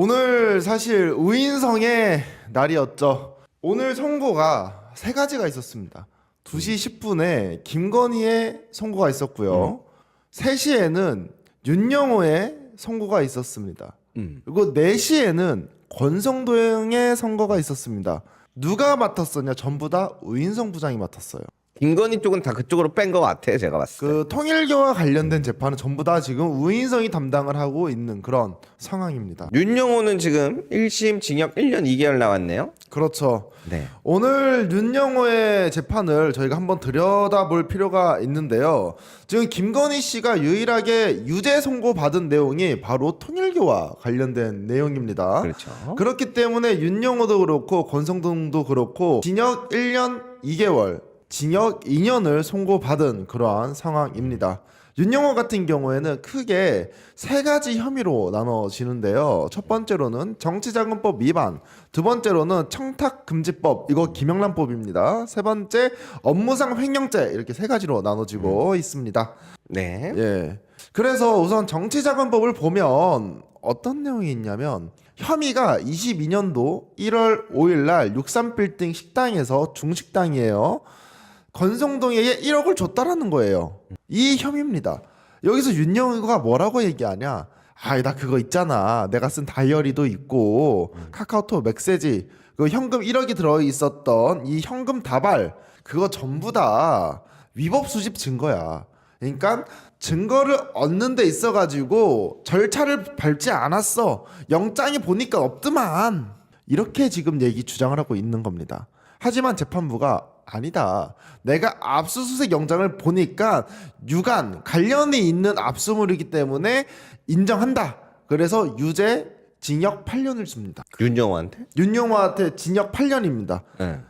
오늘 사실 우인성의 날이었죠. 오늘 선고가 세 가지가 있었습니다. 2시 10분에 김건희의 선고가 있었고요. 3시에는 윤영호의 선고가 있었습니다. 그리고 4시에는 권성도영의 선고가 있었습니다. 누가 맡았었냐? 전부 다 우인성 부장이 맡았어요. 김건희 쪽은 다 그쪽으로 뺀 것 같아, 제가 봤을 때. 그 통일교와 관련된 재판은 전부 다 지금 우인성이 담당을 하고 있는 그런 상황입니다. 윤영호는 지금 1심 징역 1년 2개월 나왔네요. 그렇죠. 네. 오늘 윤영호의 재판을 저희가 한번 들여다볼 필요가 있는데요. 지금 김건희 씨가 유일하게 유죄 선고 받은 내용이 바로 통일교와 관련된 내용입니다. 그렇죠. 그렇기 때문에 윤영호도 그렇고 권성동도 그렇고 징역 1년 2개월, 징역 2년을 선고받은 그러한 상황입니다. 윤영호 같은 경우에는 크게 세 가지 혐의로 나눠지는데요. 첫 번째로는 정치자금법 위반, 두 번째로는 청탁금지법, 이거 김영란법입니다. 세 번째 업무상 횡령죄, 이렇게 세 가지로 나눠지고 있습니다. 네. 예. 그래서 우선 정치자금법을 보면 어떤 내용이 있냐면 혐의가 22년도 1월 5일 날 63빌딩 식당에서 중식당이에요. 권성동에게 1억을 줬다라는 거예요. 이 혐의입니다. 여기서 윤영호가 뭐라고 얘기하냐? 나 그거 있잖아. 내가 쓴 다이어리도 있고 카카오톡 메시지, 그 현금 1억이 들어있었던 이 현금 다발, 그거 전부 다 위법 수집 증거야. 그러니까 증거를 얻는 데 있어가지고 절차를 밟지 않았어. 영장이 보니까 없더만. 이렇게 지금 주장을 하고 있는 겁니다. 하지만 재판부가 아니다. 내가 압수수색 영장을 보니까 유관, 관련이 있는 압수물이기 때문에 인정한다. 그래서 유죄 징역 8년을 줍니다. 윤영호한테? 윤영호한테 징역 8년입니다. 네.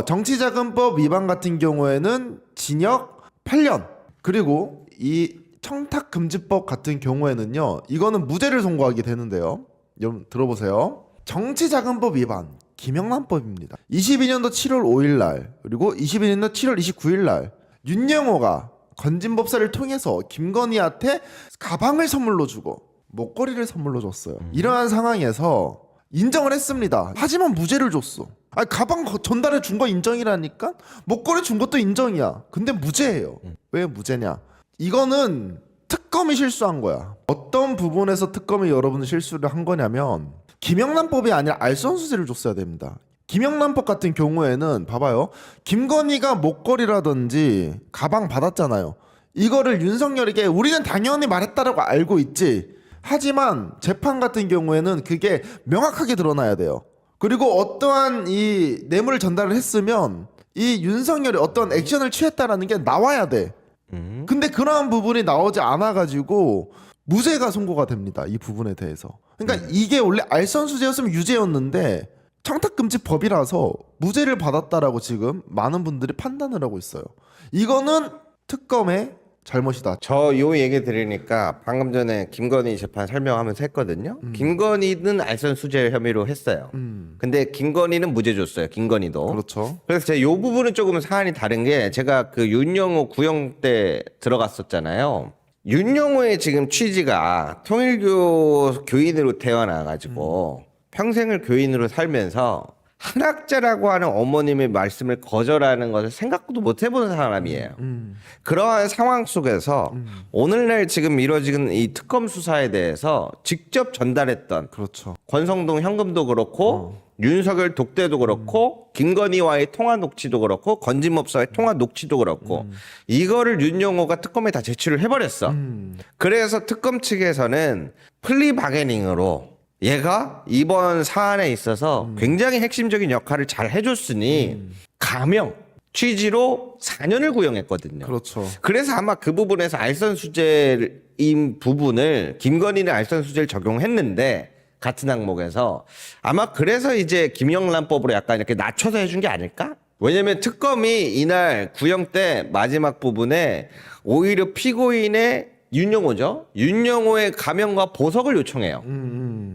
정치자금법 위반 같은 경우에는 징역 8년. 그리고 이 청탁금지법 같은 경우에는요, 이거는 무죄를 선고하게 되는데요. 여러분 들어보세요. 정치자금법 위반 김영란법입니다. 22년도 7월 5일 날, 그리고 21년도 7월 29일 날 윤영호가 건진법사를 통해서 김건희한테 가방을 선물로 주고 목걸이를 선물로 줬어요. 이러한 상황에서 인정을 했습니다. 하지만 무죄를 줬어. 가방 전달해 준 거 인정이라니까? 목걸이 준 것도 인정이야. 근데 무죄예요. 왜 무죄냐? 이거는 특검이 실수한 거야. 어떤 부분에서 특검이 여러분 실수를 한 거냐면 김영란법이 아니라 알선수재를 줬어야 됩니다. 김영란법 같은 경우에는 봐봐요. 김건희가 목걸이라든지 가방 받았잖아요. 이거를 윤석열에게 우리는 당연히 말했다라고 알고 있지. 하지만 재판 같은 경우에는 그게 명확하게 드러나야 돼요. 그리고 어떠한 이 뇌물을 전달을 했으면 이 윤석열이 어떤 액션을 취했다라는 게 나와야 돼. 근데 그러한 부분이 나오지 않아가지고 무죄가 선고가 됩니다. 이 부분에 대해서. 그러니까 이게 원래 알선수재였으면 유죄였는데 청탁금지법이라서 무죄를 받았다라고 지금 많은 분들이 판단을 하고 있어요. 이거는 특검의 잘못이다. 저 요 얘기 들으니까 방금 전에 김건희 재판 설명하면서 했거든요. 김건희는 알선 수재 혐의로 했어요. 근데 김건희는 무죄 줬어요. 김건희도. 그렇죠. 그래서 제가 요 부분은 조금 사안이 다른 게, 제가 그 윤영호 구형 때 들어갔었잖아요. 윤영호의 지금 취지가 통일교 교인으로 태어나가지고 평생을 교인으로 살면서 한학자라고 하는 어머님의 말씀을 거절하는 것을 생각도 못 해본 사람이에요. 그러한 상황 속에서 오늘날 지금 이루어지는 이 특검 수사에 대해서 직접 전달했던, 그렇죠. 권성동 현금도 그렇고 윤석열 독대도 그렇고 김건희와의 통화 녹취도 그렇고 건진법사와의 통화 녹취도 그렇고 이거를 윤영호가 특검에 다 제출을 해버렸어. 그래서 특검 측에서는 플리 바게닝으로 얘가 이번 사안에 있어서 굉장히 핵심적인 역할을 잘 해줬으니 감형 취지로 4년을 구형했거든요. 그렇죠. 그래서 아마 그 부분에서 알선수재인 부분을, 김건희는 알선수재를 적용했는데 같은 항목에서 아마 그래서 이제 김영란법으로 약간 이렇게 낮춰서 해준 게 아닐까? 왜냐면 특검이 이날 구형 때 마지막 부분에 오히려 피고인의 윤영호죠. 윤영호의 가명과 보석을 요청해요.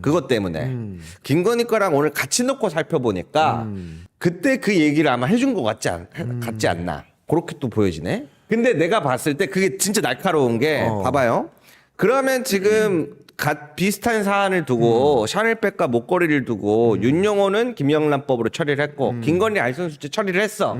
그것 때문에. 김건희 거랑 오늘 같이 놓고 살펴보니까 그때 그 얘기를 아마 해준 것 같지 않나. 그렇게 또 보여지네. 근데 내가 봤을 때 그게 진짜 날카로운 게 봐봐요. 그러면 지금 비슷한 사안을 두고 샤넬백과 목걸이를 두고 윤영호는 김영란법으로 처리를 했고 김건희 알선수재 처리를 했어.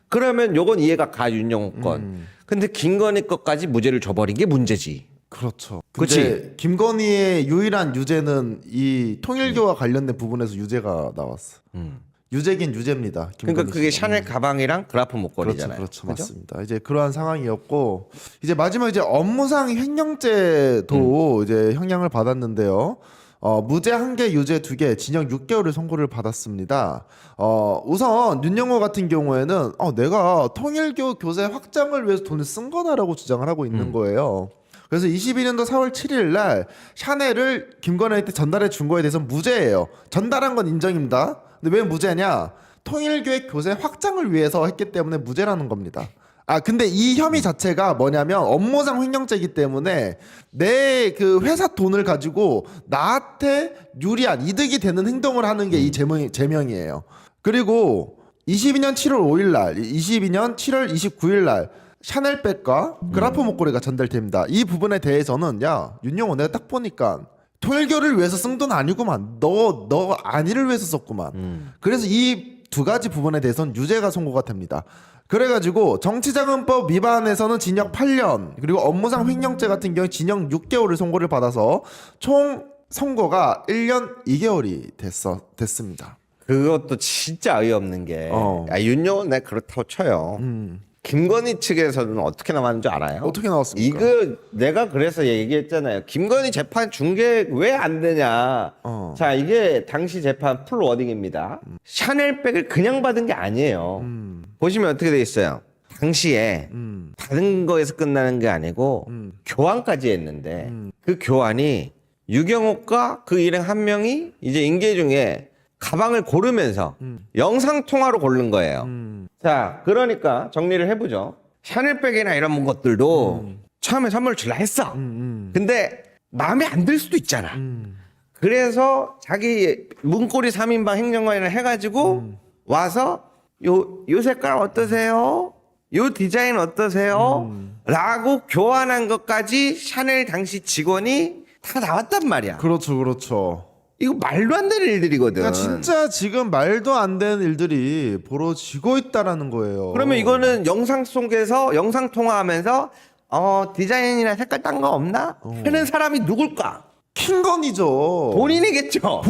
그러면 요건 이해가 가 윤영호 건. 근데 김건희 것까지 무죄를 줘버린 게 문제지. 그렇죠. 그치? 근데 김건희의 유일한 유죄는 이 통일교와 관련된 부분에서 유죄가 나왔어. 유죄긴 유죄입니다. 그러니까 김건희 그게 씨가. 샤넬 가방이랑 그라프 목걸이잖아요. 그렇죠, 그죠? 맞습니다. 이제 그러한 상황이었고 이제 마지막 이제 업무상 횡령죄도 이제 형량을 받았는데요. 무죄 1개, 유죄 2개, 징역 6개월을 선고를 받았습니다. 우선 윤영호 같은 경우에는 내가 통일교 교세 확장을 위해서 돈을 쓴 거다라고 주장을 하고 있는 거예요. 그래서 22년도 4월 7일 날 샤넬을 김건희한테 전달해 준 거에 대해서 무죄예요. 전달한 건 인정입니다. 근데 왜 무죄냐? 통일교의 교세 확장을 위해서 했기 때문에 무죄라는 겁니다. 근데 이 혐의 자체가 뭐냐면 업무상 횡령죄이기 때문에 내 그 회사 돈을 가지고 나한테 유리한 이득이 되는 행동을 하는 게 이 제명이에요. 그리고 22년 7월 5일 날, 22년 7월 29일 날 샤넬백과 그라프 목걸이가 전달됩니다. 이 부분에 대해서는 야 윤영호 내가 딱 보니까 통일교를 위해서 쓴 돈 아니구만. 너 안위를 위해서 썼구만. 그래서 이 두 가지 부분에 대해서는 유죄가 선고가 됩니다. 그래가지고 정치자금법 위반에서는 징역 8년 그리고 업무상 횡령죄 같은 경우 징역 6개월을 선고를 받아서 총 선고가 1년 2개월이 됐습니다. 그것도 진짜 어이없는 게 윤영호는 내가 그렇다고 쳐요. 김건희 측에서는 어떻게 나왔는지 알아요? 어떻게 나왔습니까? 이거 내가 그래서 얘기했잖아요. 김건희 재판 중계 왜 안 되냐. 자, 이게 당시 재판 풀 워딩입니다. 샤넬백을 그냥 받은 게 아니에요. 보시면 어떻게 돼 있어요? 당시에 받은 거에서 끝나는 게 아니고 교환까지 했는데 그 교환이 유경옥과 그 일행 한 명이 이제 인계 중에 가방을 고르면서 영상 통화로 고른 거예요. 자, 그러니까 정리를 해보죠. 샤넬백이나 이런 것들도 처음에 선물을 주려 했어. 근데 마음에 안 들 수도 있잖아. 그래서 자기 문고리 3인방 행정관이나 해가지고 와서 요 색깔 어떠세요? 요 디자인 어떠세요? 라고 교환한 것까지 샤넬 당시 직원이 다 나왔단 말이야. 그렇죠. 이거 말도 안 되는 일들이거든. 그러니까 진짜 지금 말도 안 되는 일들이 벌어지고 있다라는 거예요. 그러면 이거는 영상 속에서 영상 통화하면서 디자인이나 색깔 딴 거 없나? 하는 사람이 누굴까? 킹건이죠. 본인이겠죠.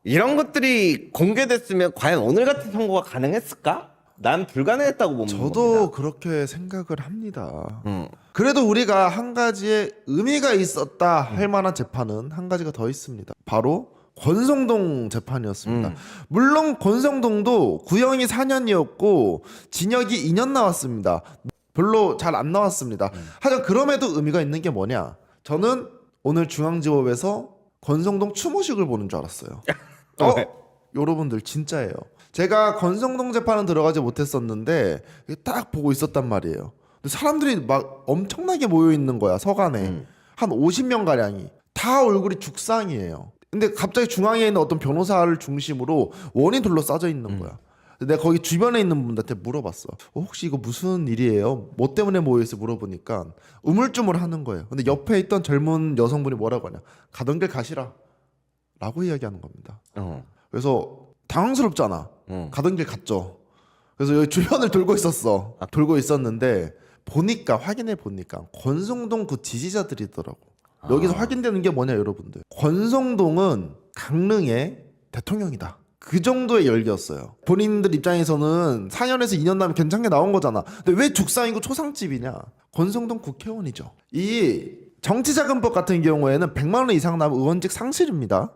이런 것들이 공개됐으면 과연 오늘 같은 선고가 가능했을까? 난 불가능했다고 봅니다. 저도 그렇게 생각을 합니다. 그래도 우리가 한 가지의 의미가 있었다 할 만한 재판은 한 가지가 더 있습니다. 바로 권성동 재판이었습니다. 물론 권성동도 구형이 4년이었고 징역이 2년 나왔습니다. 별로 잘 안 나왔습니다. 하지만 그럼에도 의미가 있는 게 뭐냐? 저는 오늘 중앙지법에서 권성동 추모식을 보는 줄 알았어요. 여러분들 진짜예요. 제가 권성동 재판은 들어가지 못했었는데 딱 보고 있었단 말이에요. 근데 사람들이 막 엄청나게 모여 있는 거야. 서간에 한 50명 가량이 다 얼굴이 죽상이에요. 근데 갑자기 중앙에 있는 어떤 변호사를 중심으로 원이 둘러싸져 있는 거야. 내가 거기 주변에 있는 분들한테 물어봤어. 혹시 이거 무슨 일이에요? 뭐 때문에 모여있어 물어보니까 우물쭈물 하는 거예요. 근데 옆에 있던 젊은 여성분이 뭐라고 하냐? 가던 길 가시라 라고 이야기하는 겁니다. 그래서 당황스럽잖아. 가던 길 갔죠. 그래서 여기 주변을 돌고 있었어. 돌고 있었는데 확인해 보니까 권성동 그 지지자들이더라고. 여기서 확인되는 게 뭐냐 여러분들. 권성동은 강릉의 대통령이다. 그 정도의 열기였어요. 본인들 입장에서는 4년에서 2년 나면 괜찮게 나온 거잖아. 근데 왜 죽상이고 초상집이냐? 권성동 국회의원이죠. 이 정치자금법 같은 경우에는 100만 원 이상 나면 의원직 상실입니다.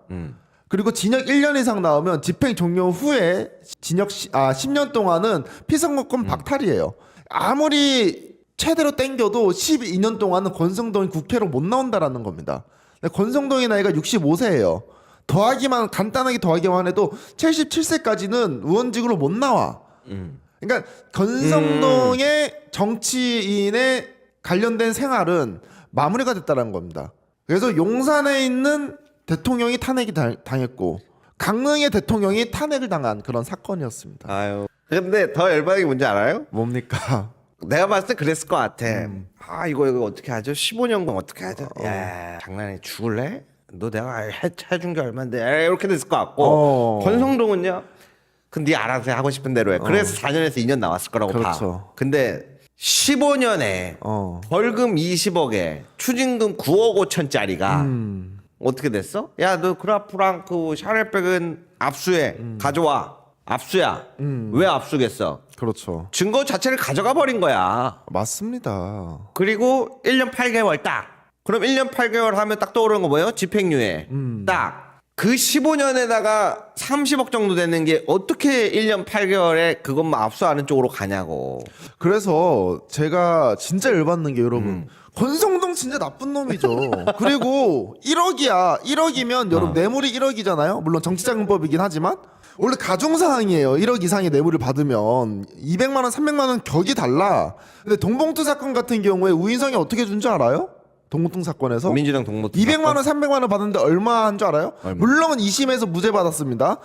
그리고 징역 1년 이상 나오면 집행 종료 후에 징역 10년 동안은 피선거권 박탈이에요. 아무리 최대로 땡겨도 12년 동안은 권성동이 국회로 못 나온다라는 겁니다. 권성동의 나이가 65세예요. 간단하게 더하기만 해도 77세까지는 의원직으로 못 나와. 그러니까 권성동의 정치인의 관련된 생활은 마무리가 됐다는 겁니다. 그래서 용산에 있는 대통령이 탄핵이 당했고 강릉의 대통령이 탄핵을 당한 그런 사건이었습니다. 아유. 근데 더 열받은 게 뭔지 알아요? 뭡니까? 내가 봤을 때 그랬을 것 같아. 아 이거 어떻게 하죠? 15년간 어떻게 하죠? 야 장난해 죽을래? 너 내가 해준 게 얼만데? 에이, 이렇게 됐을 것 같고 권성동은요. 근데 네 알아서 하고 싶은 대로 해. 그래서 4년에서 2년 나왔을 거라고 그렇죠. 봐. 근데 15년에 벌금 20억에 추징금 9억 5천짜리가 어떻게 됐어? 야 너 그라프랑 그 샤넬백은 압수해. 가져와. 압수야. 왜 압수겠어? 그렇죠. 증거 자체를 가져가 버린 거야. 맞습니다. 그리고 1년 8개월 딱. 그럼 1년 8개월 하면 딱 떠오르는 거 뭐예요? 집행유예. 딱. 그 15년에다가 30억 정도 되는 게 어떻게 1년 8개월에 그것만 압수하는 쪽으로 가냐고. 그래서 제가 진짜 열받는 게 여러분 권성동 진짜 나쁜 놈이죠. 그리고 1억이야. 1억이면 여러분 뇌물이 1억이잖아요. 물론 정치자금법이긴 하지만 원래 가중사항이에요. 1억 이상의 뇌물을 받으면 200만 원, 300만 원 격이 달라. 근데 동봉투 사건 같은 경우에 우인성이 어떻게 준 줄 알아요? 동봉투 사건에서 민주당 동봉투 200만 원, 300만 원 받았는데 얼마 한 줄 알아요? 물론 2심에서 무죄 받았습니다.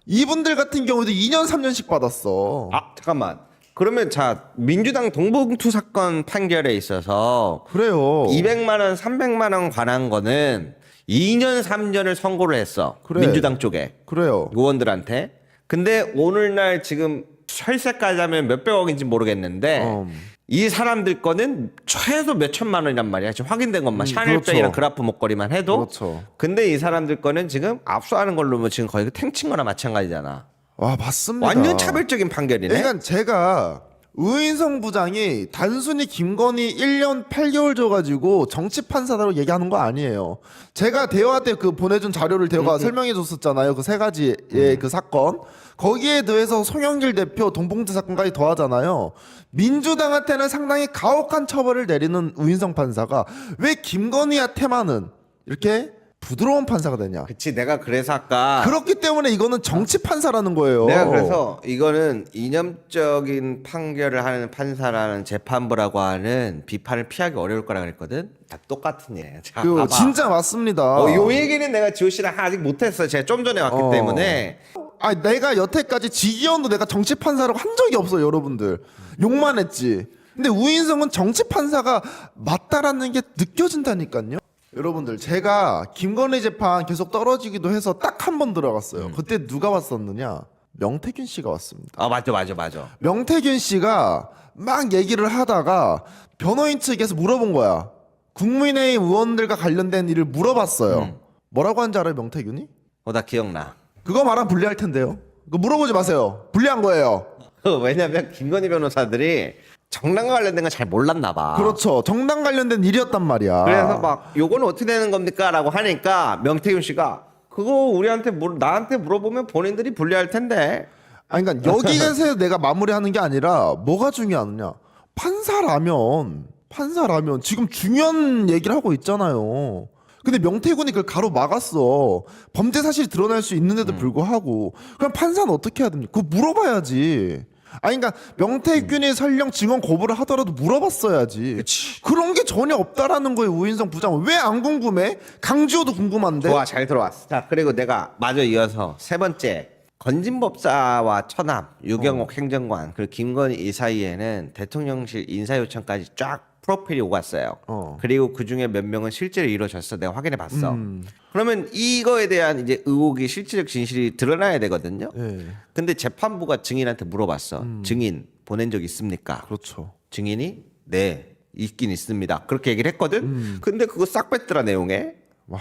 이분들 같은 경우도 2년, 3년씩 받았어. 아 잠깐만. 그러면 자 민주당 동봉투 사건 판결에 있어서 그래요. 200만 원, 300만 원 관한 거는 2년, 3년을 선고를 했어. 그래. 민주당 쪽에 그래요. 의원들한테. 근데 오늘날 지금 철세까지 하면 몇백억인지 모르겠는데 이 사람들 거는 최소 몇 천만 원이란 말이야. 지금 확인된 것만 샤넬백이랑 그렇죠. 그라프 목걸이만 해도. 그렇죠. 근데 이 사람들 거는 지금 압수하는 걸로 면 지금 거의 탱친 거나 마찬가지잖아. 와 맞습니다. 완전 차별적인 판결이네. 그러니까 제가 우인성 부장이 단순히 김건희 1년 8개월 줘가지고 정치 판사다로 얘기하는 거 아니에요. 제가 대화 때 그 보내준 자료를 대화가 설명해 줬었잖아요. 그 세 가지의 그 사건. 거기에 더해서 송영길 대표 동봉투 사건까지 더하잖아요. 민주당한테는 상당히 가혹한 처벌을 내리는 우인성 판사가 왜 김건희한테만은 이렇게 부드러운 판사가 되냐. 그치 내가 그래서 아까 그렇기 때문에 이거는 정치 판사라는 거예요. 내가 그래서 이거는 이념적인 판결을 하는 판사라는 재판부라고 하는 비판을 피하기 어려울 거라 그랬거든. 다 똑같은 예. 자, 그 봐봐. 진짜 맞습니다. 요 얘기는 내가 지호 씨랑 아직 못했어. 제가 좀 전에 왔기 때문에. 아 내가 여태까지 지기현도 내가 정치 판사라고 한 적이 없어요, 여러분들. 욕만 했지. 근데 우인성은 정치 판사가 맞다라는 게 느껴진다니까요. 여러분들 제가 김건희 재판 계속 떨어지기도 해서 딱 한 번 들어갔어요. 그때 누가 왔었느냐? 명태균 씨가 왔습니다. 아 맞아. 명태균 씨가 막 얘기를 하다가 변호인 측에서 물어본 거야. 국민의힘 의원들과 관련된 일을 물어봤어요. 뭐라고 한지 알아요, 명태균이? 나 기억나. 그거 말하면 불리할 텐데요. 그거 물어보지 마세요. 불리한 거예요. 왜냐면 김건희 변호사들이 정당과 관련된 건 잘 몰랐나 봐. 그렇죠. 정당 관련된 일이었단 말이야. 그래서 막 요거는 어떻게 되는 겁니까?라고 하니까 명태균 씨가 그거 우리한테 나한테 물어보면 본인들이 불리할 텐데. 아니 그러니까 여기에서 내가 마무리하는 게 아니라 뭐가 중요하느냐. 판사라면 지금 중요한 얘기를 하고 있잖아요. 근데 명태균이 그걸 가로막았어. 범죄 사실이 드러날 수 있는데도 불구하고. 그럼 판사는 어떻게 해야 됩니까? 그거 물어봐야지. 아니 그러니까 명태균이 설령 증언 거부를 하더라도 물어봤어야지. 그치. 그런 게 전혀 없다라는 거예요. 우인성 부장은. 왜 안 궁금해? 강지호도 궁금한데. 좋아 잘 들어왔어. 자 그리고 내가 마저 이어서 세 번째 건진법사와 처남 유경옥 행정관 그리고 김건희 이 사이에는 대통령실 인사요청까지 쫙 프로필이 오갔어요. 그리고 그 중에 몇 명은 실제로 이루어졌어. 내가 확인해 봤어. 그러면 이거에 대한 이제 의혹이 실질적 진실이 드러나야 되거든요. 네. 근데 재판부가 증인한테 물어봤어. 증인 보낸 적 있습니까? 그렇죠. 증인이 네 있긴 있습니다. 그렇게 얘기를 했거든. 근데 그거 싹 뺐더라 내용에. 와,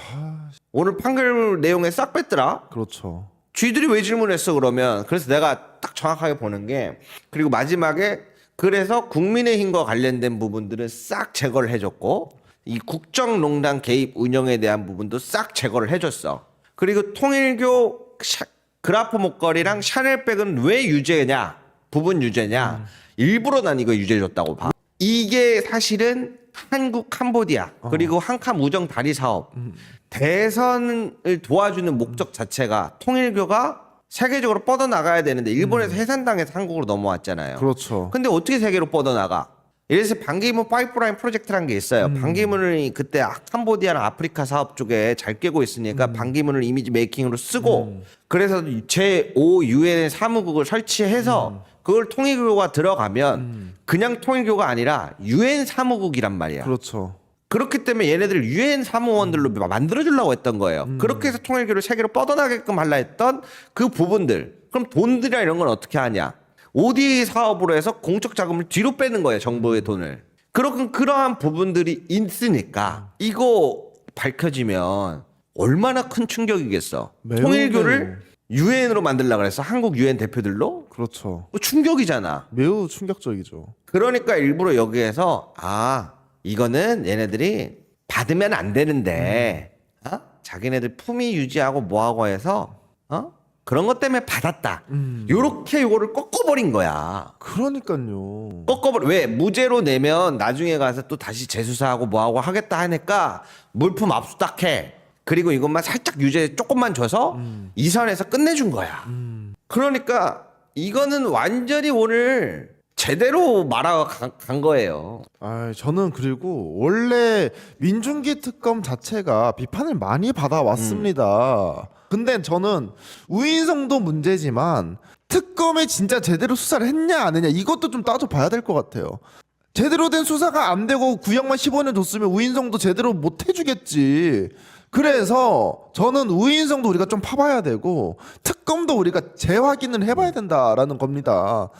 오늘 판결 내용에 싹 뺐더라. 그렇죠. 쥐들이 왜 질문했어 그러면. 그래서 내가 딱 정확하게 보는 게 그리고 마지막에 그래서 국민의힘과 관련된 부분들은 싹 제거를 해줬고 이 국정농단 개입 운영에 대한 부분도 싹 제거를 해줬어. 그리고 통일교 그라프 목걸이랑 샤넬백은 왜 유죄냐? 부분 유죄냐? 일부러 난 이거 유죄 줬다고 봐. 이게 사실은 한국 캄보디아 그리고 한캄 우정 다리 사업 대선을 도와주는 목적 자체가 통일교가 세계적으로 뻗어나가야 되는데 일본에서 해산당해서 한국으로 넘어왔잖아요. 그렇죠. 근데 어떻게 세계로 뻗어나가? 이래서 반기문 파이프라인 프로젝트라는 게 있어요. 반기문을 그때 캄보디아나 아프리카 사업 쪽에 잘 꿰고 있으니까 반기문을 이미지 메이킹으로 쓰고 그래서 제5 유엔 사무국을 설치해서 그걸 통일교가 들어가면 그냥 통일교가 아니라 유엔 사무국이란 말이야. 그렇죠. 그렇기 때문에 얘네들 유엔 사무원들로 만들어주려고 했던 거예요. 그렇게 해서 통일교를 세계로 뻗어나게끔 하려 했던 그 부분들. 그럼 돈들이나 이런 건 어떻게 하냐? ODA 사업으로 해서 공적 자금을 뒤로 빼는 거예요. 정부의 돈을. 그러한 부분들이 있으니까 이거 밝혀지면 얼마나 큰 충격이겠어. 매우 통일교를 유엔으로 만들려고 그랬어. 한국 유엔 대표들로? 그렇죠. 충격이잖아. 매우 충격적이죠. 그러니까 일부러 여기에서 이거는 얘네들이 받으면 안 되는데 자기네들 품위 유지하고 뭐하고 해서 그런 것 때문에 받았다. 요렇게 요거를 꺾어버린 거야. 그러니까요. 왜 무죄로 내면 나중에 가서 또 다시 재수사하고 뭐하고 하겠다 하니까 물품 압수딱해. 그리고 이것만 살짝 유죄 조금만 줘서 이 선에서 끝내준 거야. 그러니까 이거는 완전히 오늘 제대로 말아간 거예요. 저는 그리고 원래 민중기 특검 자체가 비판을 많이 받아왔습니다. 근데 저는 우인성도 문제지만 특검에 진짜 제대로 수사를 했냐 안 했냐 이것도 좀 따져봐야 될 것 같아요. 제대로 된 수사가 안 되고 구형만 15년 줬으면 우인성도 제대로 못 해주겠지. 그래서 저는 우인성도 우리가 좀 파봐야 되고 특검도 우리가 재확인을 해봐야 된다라는 겁니다.